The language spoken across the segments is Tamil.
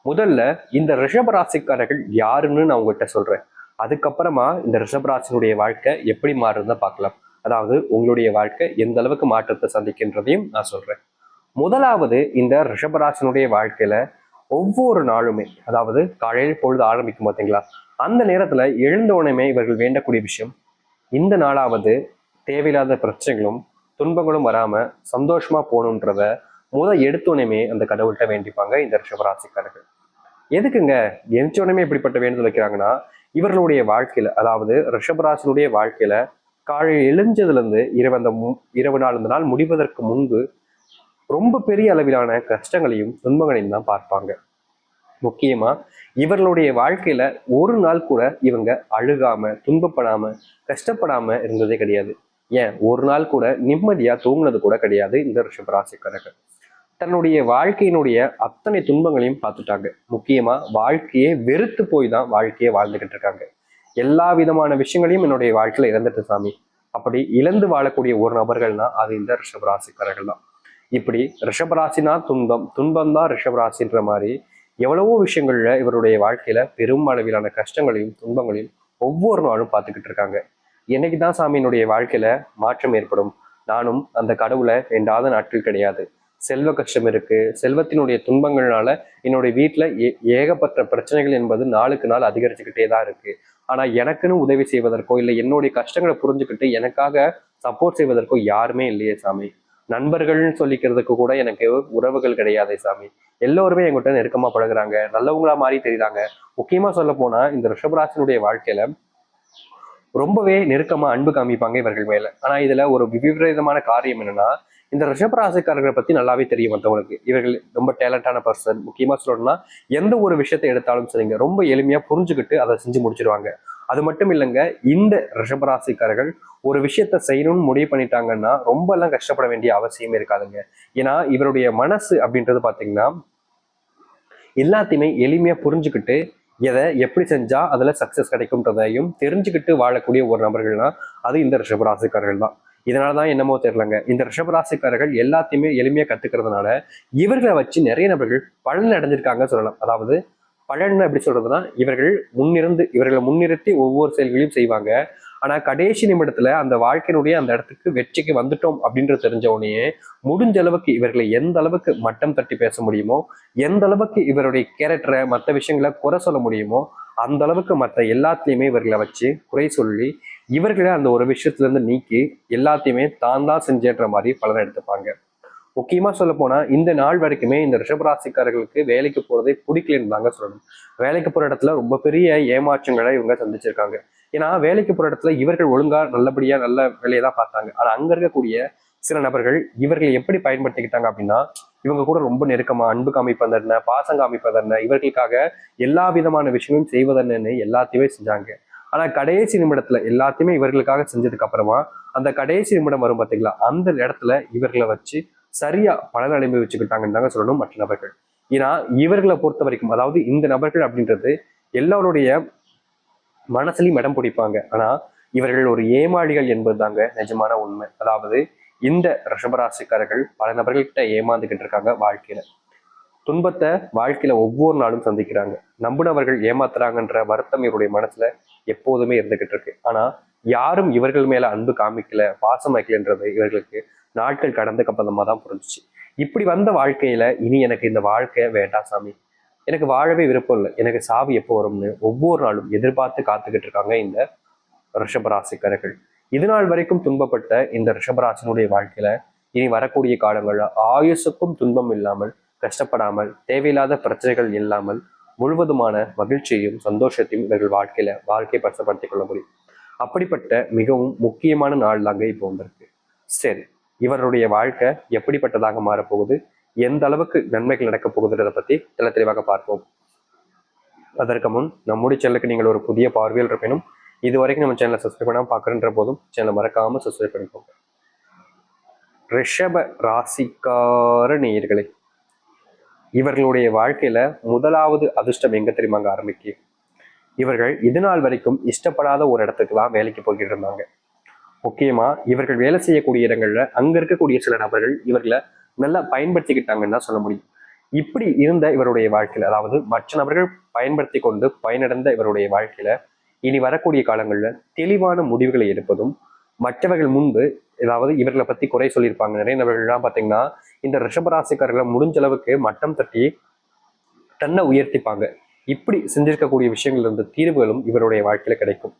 முதல்ல இந்த ரிஷபராசிக்காரர்கள் யாருன்னு நான் உங்கள்கிட்ட சொல்றேன். அதுக்கப்புறமா இந்த ரிஷபராசினுடைய வாழ்க்கை எப்படி மாறுறத பார்க்கலாம். அதாவது உங்களுடைய வாழ்க்கை எந்த அளவுக்கு மாற்றத்தை சந்திக்கின்றதையும் நான் சொல்றேன். முதலாவது, இந்த ரிஷபராசினுடைய வாழ்க்கையில ஒவ்வொரு நாளுமே, அதாவது காலையில் பொழுது ஆரம்பிக்கும் பார்த்தீங்களா, அந்த நேரத்துல எழுந்த உடனே இவர்கள் வேண்டக்கூடிய விஷயம், இந்த நாளாவது தேவையில்லாத பிரச்சனைகளும் துன்பங்களும் வராம சந்தோஷமா போகணுன்றத எடுத்தோடனே அந்த கடவுள்கிட்ட வேண்டிப்பாங்க இந்த ரிஷபராசிக்காரர்கள். எதுக்குங்க எரிச்சோடனே இப்படிப்பட்ட வேண்டுதல் வைக்கிறாங்கன்னா, இவர்களுடைய வாழ்க்கையில, அதாவது ரிஷபராசினுடைய வாழ்க்கையில காலையில் எழுஞ்சதுல இருந்து இரவு நாள் இந்த நாள் முடிவதற்கு முன்பு ரொம்ப பெரிய அளவிலான கஷ்டங்களையும் துன்பங்களையும் தான் பார்ப்பாங்க. முக்கியமா இவர்களுடைய வாழ்க்கையில ஒரு நாள் கூட இவங்க அழுகாம, துன்பப்படாம, கஷ்டப்படாம இருந்ததே கிடையாது. ஏன் ஒரு நாள் கூட நிம்மதியா தூங்குனது கூட கிடையாது இந்த ரிஷபராசிக்காரர்கள். தன்னுடைய வாழ்க்கையினுடைய அத்தனை துன்பங்களையும் பார்த்துட்டாங்க. முக்கியமா வாழ்க்கையே வெறுத்து போய் தான் வாழ்க்கையை வாழ்ந்துகிட்டு இருக்காங்க. எல்லா விதமான விஷயங்களையும் என்னுடைய வாழ்க்கையில இழந்துட்டு சாமி, அப்படி இழந்து வாழக்கூடிய ஒரு நபர்கள்னா அது இந்த ரிஷபராசிக்காரர்கள் தான். இப்படி ரிஷபராசினா துன்பம், துன்பம் தான் ரிஷபராசின்ற மாதிரி எவ்வளவோ விஷயங்கள்ல இவருடைய வாழ்க்கையில பெரும் அளவிலான கஷ்டங்களையும் துன்பங்களையும் ஒவ்வொரு நாளும் பார்த்துக்கிட்டு இருக்காங்க. என்னைக்குதான் சாமியினுடைய வாழ்க்கையில மாற்றம் ஏற்படும்? நானும் அந்த கடவுளை வேண்டாத நாட்கள் கிடையாது. செல்வ கஷ்டம் இருக்கு, செல்வத்தினுடைய துன்பங்கள்னால என்னுடைய வீட்டுல ஏகப்பட்ட பிரச்சனைகள் என்பது நாளுக்கு நாள் அதிகரிச்சுக்கிட்டே தான் இருக்கு. ஆனா எனக்குன்னு உதவி செய்வதற்கோ இல்லை என்னுடைய கஷ்டங்களை புரிஞ்சுக்கிட்டு எனக்காக சப்போர்ட் செய்வதற்கோ யாருமே இல்லையே சாமி. நண்பர்கள்னு சொல்லிக்கிறதுக்கு கூட எனக்கு உறவுகள் கிடையாதே சாமி. எல்லோருமே என்கிட்ட நெருக்கமா பழகுறாங்க, நல்லவங்களா மாறி தெரியுறாங்க. முக்கியமா சொல்ல போனா இந்த ரிஷபராசினுடைய வாழ்க்கையில ரொம்பவே நெருக்கமா அன்பு காமிப்பாங்க இவர்கள் மேல. ஆனா இதுல ஒரு விபரீதமான காரியம் என்னன்னா, இந்த ரிஷபராசிக்காரர்களை பத்தி நல்லாவே தெரியும் மற்றவங்களுக்கு. இவர்கள் ரொம்ப டேலண்டான பர்சன். முக்கியமா சொல்லணும்னா எந்த ஒரு விஷயத்தை எடுத்தாலும் சரிங்க, ரொம்ப எளிமையா புரிஞ்சுக்கிட்டு அதை செஞ்சு முடிச்சிருவாங்க. அது மட்டும் இல்லைங்க, இந்த ரிஷபராசிக்காரர்கள் ஒரு விஷயத்த செய்யணும்னு முடிவு பண்ணிட்டாங்கன்னா ரொம்ப எல்லாம் கஷ்டப்பட வேண்டிய அவசியமே இருக்காதுங்க. ஏன்னா இவருடைய மனசு அப்படின்றது பாத்தீங்கன்னா எல்லாத்தையுமே எளிமையா புரிஞ்சுக்கிட்டு எதை எப்படி செஞ்சா அதுல சக்சஸ் கிடைக்கும்ன்றதையும் தெரிஞ்சுக்கிட்டு வாழக்கூடிய ஒரு நபர்கள்னா அது இந்த ரிஷபராசிக்காரர்கள் தான். இதனாலதான் என்னமோ தெரியலங்க, இந்த ரிஷபராசிக்காரர்கள் எல்லாத்தையுமே எளிமையா கத்துக்கிறதுனால இவர்களை வச்சு நிறைய நபர்கள் பலன் அடைஞ்சிருக்காங்க சொல்லலாம். அதாவது பலன் எப்படி சொல்றதுன்னா, இவர்களை முன்னிறுத்தி ஒவ்வொரு செயல்களையும் செய்வாங்க. ஆனா கடைசி நிமிடத்துல அந்த வாழ்க்கையினுடைய அந்த இடத்துக்கு வெற்றிக்கு வந்துட்டோம் அப்படின்றது தெரிஞ்ச உடனே முடிஞ்ச அளவுக்கு இவர்களை எந்த அளவுக்கு மட்டம் தட்டி பேச முடியுமோ, எந்த அளவுக்கு இவருடைய கேரக்டரை மற்ற விஷயங்களை குறை சொல்ல முடியுமோ அந்த அளவுக்கு மற்ற எல்லாத்துலயுமே இவர்களை வச்சு குறை சொல்லி இவர்களை அந்த ஒரு விஷயத்துல இருந்து நீக்கி எல்லாத்தையுமே தான் செஞ்சேன்ற மாதிரி பலனை எடுத்துப்பாங்க. முக்கியமா சொல்ல போனா இந்த நாள் வரைக்குமே இந்த ரிஷபராசிக்காரர்களுக்கு வேலைக்கு போறதே பிடிக்கலன்னு தாங்க சொல்லணும். வேலைக்கு போற இடத்துல ரொம்ப பெரிய ஏமாற்றங்களை இவங்க சந்திச்சிருக்காங்க. ஏன்னா வேலைக்கு போற இடத்துல இவர்கள் ஒழுங்கா நல்லபடியா நல்ல வேலையை தான் பார்த்தாங்க. ஆனா அங்க இருக்கக்கூடிய சில நபர்கள் இவர்களை எப்படி பயன்படுத்திக்கிட்டாங்க அப்படின்னா, இவங்க கூட ரொம்ப நெருக்கமா அன்பு காமிப்பதென்ன, பாசம் காமிப்பதென்ன, இவர்களுக்காக எல்லா விதமான விஷயங்களும் செய்வதென்னு எல்லாத்தையுமே செஞ்சாங்க. ஆனா கடைசி நிமிடத்துல எல்லாத்தையுமே இவர்களுக்காக செஞ்சதுக்கு அப்புறமா அந்த கடைசி நிமிடம் வரும் பார்த்தீங்களா, அந்த இடத்துல இவர்களை வச்சு சரியா பலன் அனுபவிச்சுக்கிட்டாங்கன்னு தாங்க சொல்லணும் மற்ற நபர்கள். ஏன்னா இவர்களை பொறுத்த வரைக்கும், அதாவது இந்த நபர்கள் அப்படின்றது எல்லாருடைய மனசுலையும் இடம் பிடிப்பாங்க. ஆனா இவர்கள் ஒரு ஏமாளிகள் என்பது தாங்க நிஜமான உண்மை. அதாவது இந்த ரிஷபராசிக்காரர்கள் பல நபர்கள்கிட்ட ஏமாந்துகிட்டு இருக்காங்க. வாழ்க்கையில துன்பத்தை வாழ்க்கையில ஒவ்வொரு நாளும் சந்திக்கிறாங்க. நம்புனவர்கள் ஏமாத்துறாங்கன்ற வருத்தம் இவருடைய மனசுல எப்போதுமே இருந்துகிட்டு இருக்கு. ஆனா யாரும் இவர்கள் மேல அன்பு காமிக்கல, பாசம் வைக்கலன்றது இவர்களுக்கு நாட்கள் கடந்துக்கு அப்புறமா தான் புரிஞ்சிச்சு. இப்படி வந்த வாழ்க்கையில இனி எனக்கு இந்த வாழ்க்கை வேண்டாம் சாமி, எனக்கு வாழவே விருப்பம் இல்லை, எனக்கு சாவு எப்போ வரும்னு ஒவ்வொரு நாளும் எதிர்பார்த்து காத்துக்கிட்டு இருக்காங்க இந்த ரிஷபராசிக்காரர்கள். இது நாள் வரைக்கும் துன்பப்பட்ட இந்த ரிஷபராசினுடைய வாழ்க்கையில இனி வரக்கூடிய காலங்கள்ல ஆயுசுக்கும் துன்பம் இல்லாமல், கஷ்டப்படாமல், தேவையில்லாத பிரச்சனைகள் இல்லாமல் முழுவதுமான மகிழ்ச்சியையும் சந்தோஷத்தையும் இவர்கள் வாழ்க்கையை பரிசப்படுத்திக் கொள்ள முடியும். அப்படிப்பட்ட மிகவும் முக்கியமான நாள் தாங்க இப்போ வந்திருக்கு. சரி, இவருடைய வாழ்க்கை எப்படிப்பட்டதாக மாறப்போகுது, எந்த அளவுக்கு நன்மைகள் நடக்கப் போகுதுன்றதை பத்தி தெளிவாக பார்ப்போம். அதற்கு முன் நம்முடைய சேனலுக்கு நீங்கள் ஒரு புதிய பார்வையில் இருப்பினும் இது வரைக்கும் நம்ம சேனலை சப்ஸ்கிரைப் பண்ணாமல் பார்க்குறன்ற போதும் சேனலை மறக்காம சப்ஸ்கிரைப் பண்ணிக்கோங்க. ரிஷப ராசிக்கார நேயர்களே, இவர்களுடைய வாழ்க்கையில முதலாவது அதிர்ஷ்டம் எங்க தெரியுமாங்க ஆரம்பிக்கு? இவர்கள் இது நாள் வரைக்கும் இஷ்டப்படாத ஒரு இடத்துக்கு தான் வேலைக்கு போய்கிட்டு இருந்தாங்க. முக்கியமா இவர்கள் வேலை செய்யக்கூடிய இடங்கள்ல அங்க இருக்கக்கூடிய சில நபர்கள் இவர்களை நல்லா பயன்படுத்திக்கிட்டாங்கன்னு தான் சொல்ல முடியும். இப்படி இருந்த இவருடைய வாழ்க்கையில, அதாவது மற்ற நபர்கள் பயன்படுத்தி கொண்டு பயனடைந்த இவருடைய வாழ்க்கையில இனி வரக்கூடிய காலங்கள்ல தெளிவான முடிவுகளை எடுப்பதும், மற்றவர்கள் முன்பு ஏதாவது இவர்களை பத்தி குறை சொல்லியிருப்பாங்க நிறைய நபர்கள்லாம் பாத்தீங்கன்னா, இந்த ரிஷபராசிக்காரர்களை முடிஞ்ச அளவுக்கு மட்டம் தட்டி தன்னை உயர்த்திப்பாங்க. இப்படி செஞ்சிருக்கக்கூடிய விஷயங்கள் இருந்த தீர்வுகளும் இவருடைய வாழ்க்கையில கிடைக்கும்.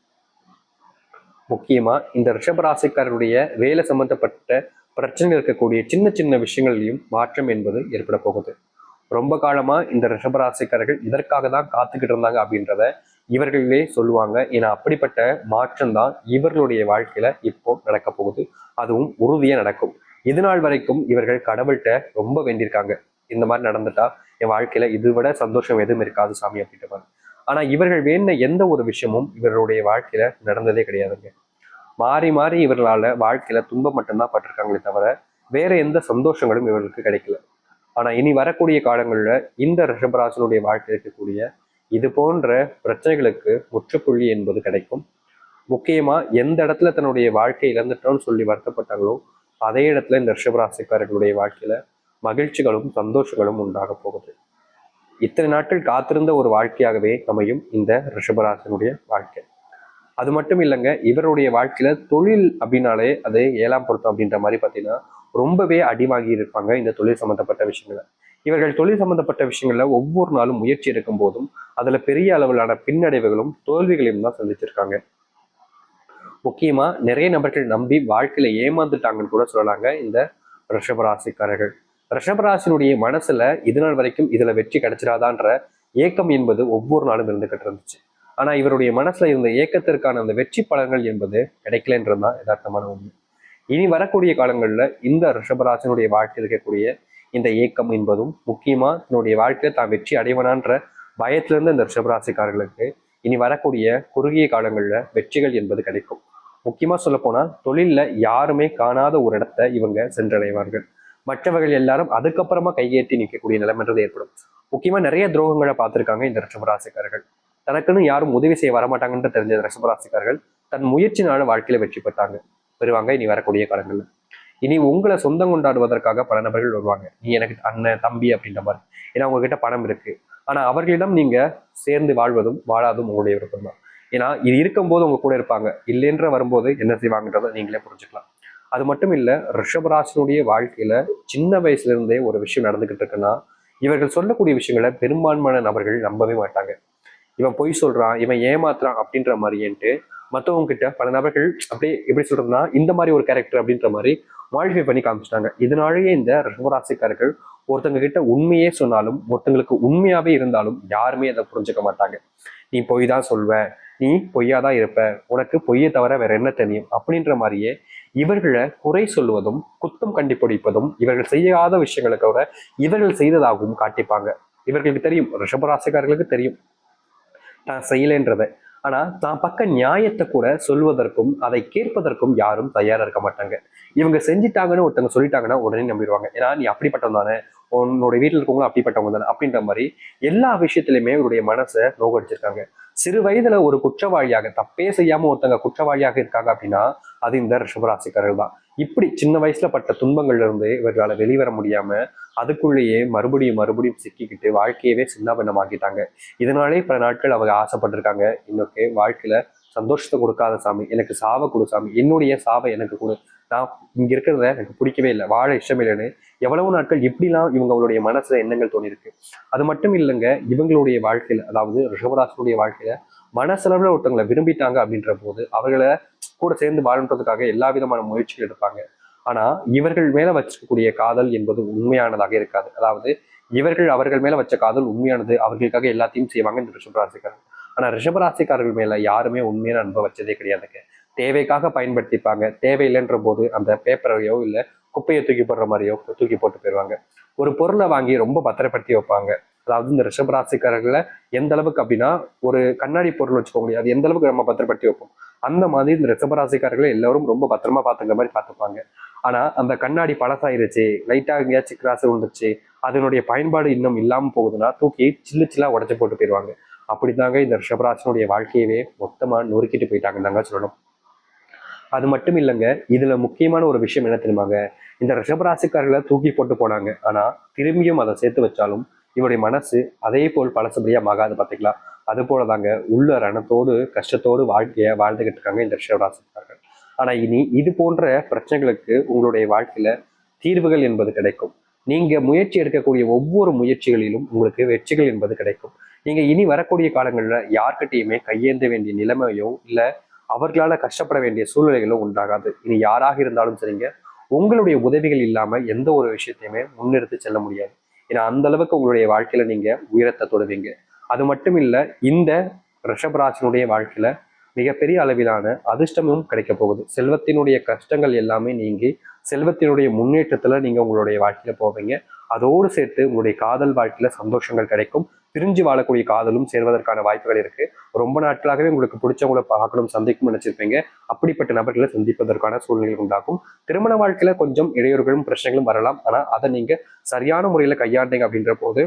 முக்கியமா இந்த ரிஷபராசிக்காரருடைய வேலை சம்பந்தப்பட்ட பிரச்சனைகள் இருக்கக்கூடிய சின்ன சின்ன விஷயங்களையும் மாற்றம் என்பது ஏற்பட போகுது. ரொம்ப காலமா இந்த ரிஷபராசிக்காரர்கள் இதற்காக தான் காத்துக்கிட்டு இருந்தாங்க அப்படின்றத இவர்களே சொல்லுவாங்க. ஏன்னா அப்படிப்பட்ட மாற்றம் தான் இவர்களுடைய வாழ்க்கையில இப்போ நடக்க போகுது. அதுவும் உறுதியா நடக்கும். இது நாள் வரைக்கும் இவர்கள் கடவுள்கிட்ட ரொம்ப வேண்டியிருக்காங்க, இந்த மாதிரி நடந்துட்டா என் வாழ்க்கையில இதை விட சந்தோஷம் எதுவும் இருக்காது சாமி அப்படின்ற மாதிரி. ஆனா இவர்கள் வேண்டின எந்த ஒரு விஷயமும் இவர்களுடைய வாழ்க்கையில நடந்ததே கிடையாதுங்க. மாறி மாறி இவர்களால வாழ்க்கையில துன்பம் மட்டும்தான் பட்டிருக்காங்களே தவிர வேற எந்த சந்தோஷங்களும் இவர்களுக்கு கிடைக்கல. ஆனா இனி வரக்கூடிய காலங்கள்ல இந்த ரிஷபராசனுடைய வாழ்க்கையில் இருக்கக்கூடிய இது போன்ற பிரச்சனைகளுக்கு முற்றுப்புள்ளி என்பது கிடைக்கும். முக்கியமா எந்த இடத்துல தன்னுடைய வாழ்க்கையை இழந்துட்டோம்னு சொல்லி வருத்தப்பட்டாங்களோ அதே இடத்துல இந்த ரிஷபராசிக்காரர்களுடைய வாழ்க்கையில மகிழ்ச்சிகளும் சந்தோஷங்களும் உண்டாக போகுது. இத்தனை நாட்கள் காத்திருந்த ஒரு வாழ்க்கையாகவே அமையும் இந்த ரிஷபராசனுடைய வாழ்க்கை. அது மட்டும் இல்லைங்க, இவருடைய வாழ்க்கையில தொழில் அப்படின்னாலே அது 7ஆம் பொருத்தம் அப்படின்ற மாதிரி பார்த்தீங்கன்னா ரொம்பவே அடிவாங்கி இருப்பாங்க இந்த தொழில் சம்பந்தப்பட்ட விஷயங்களை. இவர்கள் தொழில் சம்பந்தப்பட்ட விஷயங்கள்ல ஒவ்வொரு நாளும் முயற்சி எடுக்கும் போதும் அதுல பெரிய அளவிலான பின்னடைவுகளும் தோல்விகளையும் தான் சந்திச்சிருக்காங்க. முக்கியமா நிறைய நபர்கள் நம்பி வாழ்க்கையில ஏமாந்துட்டாங்கன்னு கூட சொல்லலாங்க இந்த ரிஷபராசிக்காரர்கள். ரிஷபராசினுடைய மனசுல இது நாள் வரைக்கும் இதுல வெற்றி கிடைச்சிடாதான்ற ஏக்கம் என்பது ஒவ்வொரு நாளும் இருந்துகிட்டு இருந்துச்சு. ஆனா இவருடைய மனசுல இருந்த ஏக்கத்திற்கான அந்த வெற்றி பலன்கள் என்பது கிடைக்கலன்றதுதான் யதார்த்தமான உண்மை. இனி வரக்கூடிய காலங்கள்ல இந்த ரிஷபராசினுடைய வாழ்க்கையில் இருக்கக்கூடிய இந்த ஏக்கம் என்பதும், முக்கியமா தன்னுடைய வாழ்க்கையில தான் வெற்றி அடைவனான்ற பயத்திலிருந்து இந்த ரிஷபராசிக்காரர்களுக்கு இனி வரக்கூடிய குறுகிய காலங்கள்ல வெற்றிகள் என்பது கிடைக்கும். முக்கியமா சொல்ல போனா தொழில்ல யாருமே காணாத ஒரு இடத்தை இவங்க சென்றடைவார்கள். மற்றவர்கள் எல்லாரும் அதுக்கப்புறமா கையேற்றி நிற்கக்கூடிய நிலைமைன்றது ஏற்படும். முக்கியமா நிறைய துரோகங்களை பார்த்திருக்காங்க இந்த ரிஷபராசிக்காரர்கள். தனக்குன்னு யாரும் உதவி செய்ய வரமாட்டாங்கன்னு தெரிஞ்ச ரிஷபராசிக்காரர்கள் தன் முயற்சினால வாழ்க்கையில வெற்றி பெறுவாங்க இனி வரக்கூடிய காலங்கள்ல. இனி உங்களை சொந்தம் கொண்டாடுவதற்காக பல நபர்கள் வருவாங்க. நீ எனக்கு அண்ணன் தம்பி அப்படின்ற மாதிரி. ஏன்னா உங்ககிட்ட பணம் இருக்கு. ஆனா அவர்களிடம் நீங்க சேர்ந்து வாழ்வதும் வாழாதும் உங்களுடைய விருப்பம் தான். ஏன்னா இது இருக்கும்போது உங்க கூட இருப்பாங்க, இல்லைன்ற வரும்போது என்ன செய்வாங்கன்றதை நீங்களே புரிஞ்சுக்கலாம். அது மட்டும் இல்ல, ரிஷபராசினுடைய வாழ்க்கையில சின்ன வயசுல இருந்தே ஒரு விஷயம் நடந்துகிட்டு இருக்குன்னா இவர்கள் சொல்லக்கூடிய விஷயங்களை பெரும்பான்மையான நபர்கள் நம்பவே மாட்டாங்க. இவன் பொய் சொல்றான், இவன் ஏமாத்துறான் அப்படின்ற மாதிரின்ட்டு மற்றவங்க கிட்ட பல நபர்கள் அப்படியே எப்படி சொல்றதுன்னா இந்த மாதிரி ஒரு கேரக்டர் அப்படின்ற மாதிரி மாடிஃபை பண்ணி காமிச்சிட்டாங்க. இதனாலேயே இந்த ரிஷபராசிக்காரர்கள் ஒருத்தங்க கிட்ட உண்மையே சொன்னாலும் ஒருத்தங்களுக்கு உண்மையாவே இருந்தாலும் யாருமே அதை புரிஞ்சுக்க மாட்டாங்க. நீ பொய் தான் சொல்வ, நீ பொய்யாதான் இருப்ப, உனக்கு பொய்யை தவிர வேற என்ன தெரியும் அப்படின்ற மாதிரியே இவர்களை குறை சொல்லுவதும் குத்தம் கண்டுபிடிப்பதும் இவர்கள் செய்யாத விஷயங்களை தவிர இவர்கள் செய்ததாகவும் காட்டிப்பாங்க. இவர்களுக்கு தெரியும், ரிஷபராசிக்காரர்களுக்கு தெரியும் தான் செய்யலைன்றதை. ஆனா தான் பக்க நியாயத்தை கூட சொல்வதற்கும் அதை கேட்பதற்கும் யாரும் தயாரா இருக்க மாட்டாங்க. இவங்க செஞ்சிட்டாங்கன்னு ஒருத்தவங்க சொல்லிட்டாங்கன்னா உடனே நம்பிடுவாங்க. ஏன்னா நீ அப்படிப்பட்டவங்க தானே, உன்னோட வீட்டில் இருக்கவங்களும் அப்படிப்பட்டவங்க தானே அப்படின்ற மாதிரி எல்லா விஷயத்திலுமே இவருடைய மனசை நோக்கடிச்சிருக்காங்க. சிறு வயதுல ஒரு குற்றவாளியாக தப்பே செய்யாம ஒருத்தங்க குற்றவாளியாக இருக்காங்க அப்படின்னா அது இந்த ரிஷபராசிக்காரர்கள் தான். இப்படி சின்ன வயசுல பட்ட துன்பங்கள்ல இருந்து இவர்களால வெளிவர முடியாம அதுக்குள்ளேயே மறுபடியும் சிக்கிக்கிட்டு வாழ்க்கையவே சின்னாபின்னமாக்கிட்டாங்க. இதனாலே பல நாட்கள் அவங்க ஆசைப்பட்டிருக்காங்க, இன்னொரு வாழ்க்கையில சந்தோஷத்தை கொடுக்காத சாமி, எனக்கு சாவை கொடு சாமி, என்னுடைய சாவை எனக்கு கொடு, நான் இங்க இருக்கிறத எனக்கு பிடிக்கவே இல்லை, வாழ இஷ்டம் இல்லைன்னு எவ்வளவு நாட்கள் இப்படிலாம் இவங்களுடைய மனசுல எண்ணங்கள் தோணிருக்கு. அது மட்டும் இல்லைங்க, இவங்களுடைய வாழ்க்கையில அதாவது ரிஷபராசினுடைய வாழ்க்கையில மனசளவுல ஒருத்தவங்களை விரும்பிட்டாங்க அப்படின்ற போது அவர்களை கூட சேர்ந்து வாழ்ன்றதுக்காக எல்லா விதமான முயற்சிகள் எடுப்பாங்க. ஆனா இவர்கள் மேல வச்சிருக்கக்கூடிய காதல் என்பது உண்மையானதாக இருக்காது. அதாவது இவர்கள் அவர்கள் மேல வச்ச காதல் உண்மையானது, அவர்களுக்காக எல்லாத்தையும் செய்வாங்க இந்த ரிஷபராசிக்காரர்கள். ஆனா ரிஷபராசிக்காரர்கள் மேல யாருமே உண்மையான அன்பை வச்சதே கிடையாதுங்க. தேவைக்காக பயன்படுத்திப்பாங்க, தேவையில்லைன்ற போது அந்த பேப்பரையோ இல்ல குப்பையை தூக்கி போடுற மாதிரியோ தூக்கி போட்டு போயிடுவாங்க. ஒரு பொருளை வாங்கி ரொம்ப பத்திரப்படுத்தி வைப்பாங்க. அதாவது இந்த ரிஷபராசிக்காரர்களை எந்த அளவுக்கு அப்படின்னா ஒரு கண்ணாடி பொருள் வச்சுக்க முடியாது, எந்த அளவுக்கு நம்ம பத்திரப்படுத்தி வைப்போம் அந்த மாதிரி இந்த ரிஷபராசிக்காரர்களை எல்லாரும் ரொம்ப பத்திரமா பார்த்துக்கிற மாதிரி பார்த்துப்பாங்க. ஆனா அந்த கண்ணாடி பழசாயிருச்சு, லைட்டா எங்கேயாச்சும் கிராஸ் விழுந்துச்சு, அதனுடைய பயன்பாடு இன்னும் இல்லாம போகுதுன்னா தூக்கி சில்லா உடச்சு போட்டு போயிடுவாங்க. அப்படித்தாங்க இந்த ரிஷபராசினுடைய வாழ்க்கையவே மொத்தமா நொறுக்கிட்டு போயிட்டாங்கன்னு தாங்க சொல்லணும். அது மட்டும் இல்லைங்க, இதுல முக்கியமான ஒரு விஷயம் என்ன தெரியுமாங்க, இந்த ரிஷபராசிக்காரர்களை தூக்கி போட்டு போனாங்க. ஆனா திரும்பியும் அதை சேர்த்து வச்சாலும் இவருடைய மனசு அதே போல் பழசுபடியா ஆகாது பாத்தீங்களா. அது போலதாங்க உள்ள ரணத்தோடு கஷ்டத்தோடு வாழ்க்கைய வாழ்ந்துகிட்டு இருக்காங்க இந்த ரிஷபராசிக்காரர்கள். ஆனா இனி இது போன்ற பிரச்சனைகளுக்கு உங்களுடைய வாழ்க்கையில தீர்வுகள் என்பது கிடைக்கும். நீங்க முயற்சி எடுக்கக்கூடிய ஒவ்வொரு முயற்சிகளிலும் உங்களுக்கு வெற்றிகள் என்பது கிடைக்கும். நீங்க இனி வரக்கூடிய காலங்கள்ல யார்கிட்டயுமே கையேந்த வேண்டிய நிலைமையோ இல்ல அவர்களால கஷ்டப்பட வேண்டிய சூழ்நிலைகளும் உண்டாகாது. இனி யாராக இருந்தாலும் சரிங்க, உங்களுடைய உதவிகள் இல்லாம எந்த ஒரு விஷயத்தையுமே முன்னெடுத்து செல்ல முடியாது. ஏன்னா அந்த அளவுக்கு உங்களுடைய வாழ்க்கையில நீங்க உயரத்தை தொடுவீங்க. அது மட்டும் இல்ல, இந்த ரிஷபராசினுடைய வாழ்க்கையில மிகப்பெரிய அளவிலான அதிர்ஷ்டமும் கிடைக்க போகுது. செல்வத்தினுடைய கஷ்டங்கள் எல்லாமே நீங்கி செல்வத்தினுடைய முன்னேற்றத்துல நீங்க உங்களுடைய வாழ்க்கையில போவீங்க. அதோடு சேர்த்து உங்களுடைய காதல் வாழ்க்கையில சந்தோஷங்கள் கிடைக்கும். பிரிஞ்சு வாழக்கூடிய காதலும் சேர்வதற்கான வாய்ப்புகள் இருக்கு. ரொம்ப நாட்களாகவே உங்களுக்கு பிடிச்சவங்களை பார்க்கணும் சந்திக்கும் நினைச்சிருப்பீங்க. அப்படிப்பட்ட நபர்களை சந்திப்பதற்கான சூழ்நிலைகள் உண்டாகும். திருமண வாழ்க்கையில கொஞ்சம் இடையூறுகளும் பிரச்சனைகளும் வரலாம். ஆனா அதை நீங்க சரியான முறையில கையாண்டீங்க அப்படின்ற போது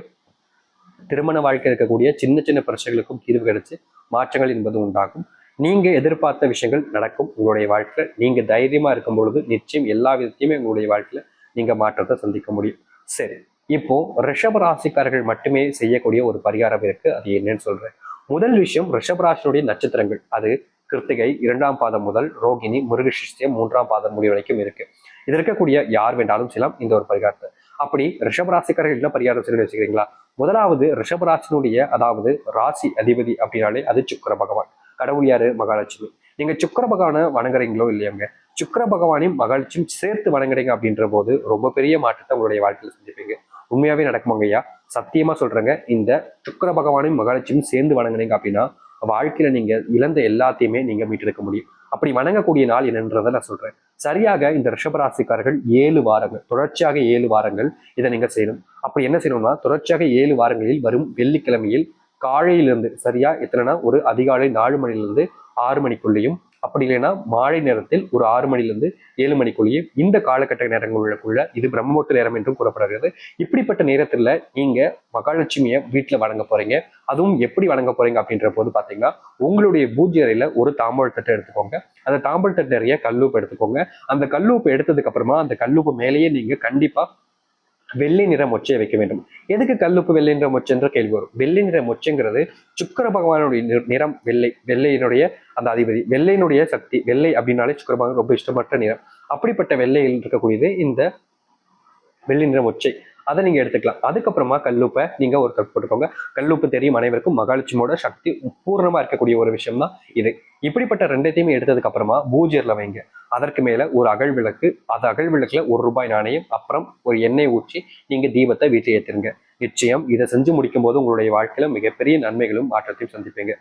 திருமண வாழ்க்கை இருக்கக்கூடிய சின்ன சின்ன பிரச்சனைகளுக்கும் தீர்வு கிடைச்சு மாற்றங்கள் என்பது உண்டாகும். நீங்க எதிர்பார்த்த விஷயங்கள் நடக்கும் உங்களுடைய வாழ்க்கையில. நீங்க தைரியமா இருக்கும் பொழுது நிச்சயம் எல்லா விதத்தையுமே உங்களுடைய வாழ்க்கையில நீங்க மாற்றத்தை சந்திக்க முடியும். சரி, இப்போ ரிஷப ராசிக்காரர்கள் மட்டுமே செய்யக்கூடிய ஒரு பரிகாரம் இருக்கு. அது என்னன்னு சொல்றேன். முதல் விஷயம், ரிஷபராசினுடைய நட்சத்திரங்கள் அது கிருத்திகை 2ஆம் பாதம் முதல் ரோகிணி மிருகசிரிஷம் 3ஆம் பாதம் முடிவு வரைக்கும் இருக்கு. இது இருக்கக்கூடிய யார் வேண்டாலும் செய்யலாம் இந்த ஒரு பரிகாரத்தை. அப்படி ரிஷபராசிக்காரர்கள் என்ன பரிகாரம் செய்யணும்னு வச்சுக்கிறீங்களா? முதலாவது ரிஷபராசினுடைய அதாவது ராசி அதிபதி அப்படின்னாலே அது சுக்கிர பகவான். கடவுள் யாரு? மகாலட்சுமி. நீங்க சுக்கிர பகவானை வணங்குறீங்களோ இல்லையாங்க, சுக்கிர பகவானையும் மகாலட்சுமியும் சேர்த்து வணங்குறீங்க அப்படின்ற போது ரொம்ப பெரிய மாற்றத்தை உங்களுடைய வாழ்க்கையில செஞ்சுப்பீங்க. உண்மையாவே நடக்குமாங்க ஐயா, சத்தியமா சொல்றேங்க. இந்த சுக்கிர பகவானையும் மகாலட்சுமியும் சேர்ந்து வணங்குனீங்க அப்படின்னா வாழ்க்கையில நீங்க இழந்த எல்லாத்தையுமே நீங்க மீட்டெடுக்க முடியும். அப்படி வணங்கக்கூடிய நாள் என்னன்றதை நான் சொல்றேன். சரியாக இந்த ரிஷபராசிக்காரர்கள் 7 வாரங்கள் தொடர்ச்சியாக 7 வாரங்கள் இதை நீங்க செய்யணும். அப்படி என்ன செய்யணும்னா, தொடர்ச்சியாக 7 வாரங்களில் வரும் வெள்ளிக்கிழமையில் காலையிலிருந்து சரியா எத்தனைனா ஒரு அதிகாலை 4 மணிலிருந்து 6 மணிக்குள்ளேயும், அப்படி இல்லைன்னா மாலை நேரத்தில் ஒரு 6 மணிலிருந்து 7 மணிக்குள்ளேயும் இந்த காலகட்ட நேரங்களுக்குள்ள இது பிரம்மமுகூர்த்த நேரம் என்றும் கூறப்படுகிறது. இப்படிப்பட்ட நேரத்துல நீங்க மகாலட்சுமியை வீட்டுல வணங்க போறீங்க. அதுவும் எப்படி வணங்க போறீங்க அப்படின்ற போது பாத்தீங்கன்னா, உங்களுடைய பூஜை அறையில ஒரு தாம்பூல தட்டை எடுத்துக்கோங்க. அந்த தாம்பூல தட்டு நிறைய கல்லூப்பு எடுத்துக்கோங்க. அந்த கல்லூப்பு எடுத்ததுக்கு அப்புறமா அந்த கல்லூப்பு மேலேயே நீங்க கண்டிப்பா வெள்ளை நிற மொச்சையை வைக்க வேண்டும். எதுக்கு கல்லுப்பு வெள்ளை நிற மொச்சை என்ற கேள்வி வரும். வெள்ளை நிற மொச்சைங்கிறது சுக்கிர பகவானுடைய நிறம். வெள்ளை, வெள்ளையினுடைய அந்த அதிபதி, வெள்ளையினுடைய சக்தி. வெள்ளை அப்படின்னாலே சுக்கிர பகவான் ரொம்ப இஷ்டமற்ற நிறம். அப்படிப்பட்ட வெள்ளையில் இருக்கக்கூடியது இந்த வெள்ளி நிற மொச்சை. அதை நீங்க எடுத்துக்கலாம். அதுக்கப்புறமா கல்லுப்பை நீங்க ஒரு கப் போட்டுக்கோங்க. கல்லுப்பு தெரியும் அனைவருக்கும் மகாலட்சுமியோட சக்தி பூர்ணமா இருக்கக்கூடிய ஒரு விஷயம் தான் இது. இப்படிப்பட்ட ரெண்டத்தையுமே எடுத்ததுக்கு அப்புறமா பூஜையில வைங்க. அதற்கு மேல ஒரு அகல் விளக்கு, அந்த அகல் விளக்குல ₹1 நாணயம், அப்புறம் ஒரு எண்ணெய் ஊற்றி நீங்க தீபத்தை வீட்டில் ஏற்றுங்க. நிச்சயம் இதை செஞ்சு முடிக்கும் போது உங்களுடைய வாழ்க்கையில மிகப்பெரிய நன்மைகளும் மாற்றத்தையும் சந்திப்பீங்க.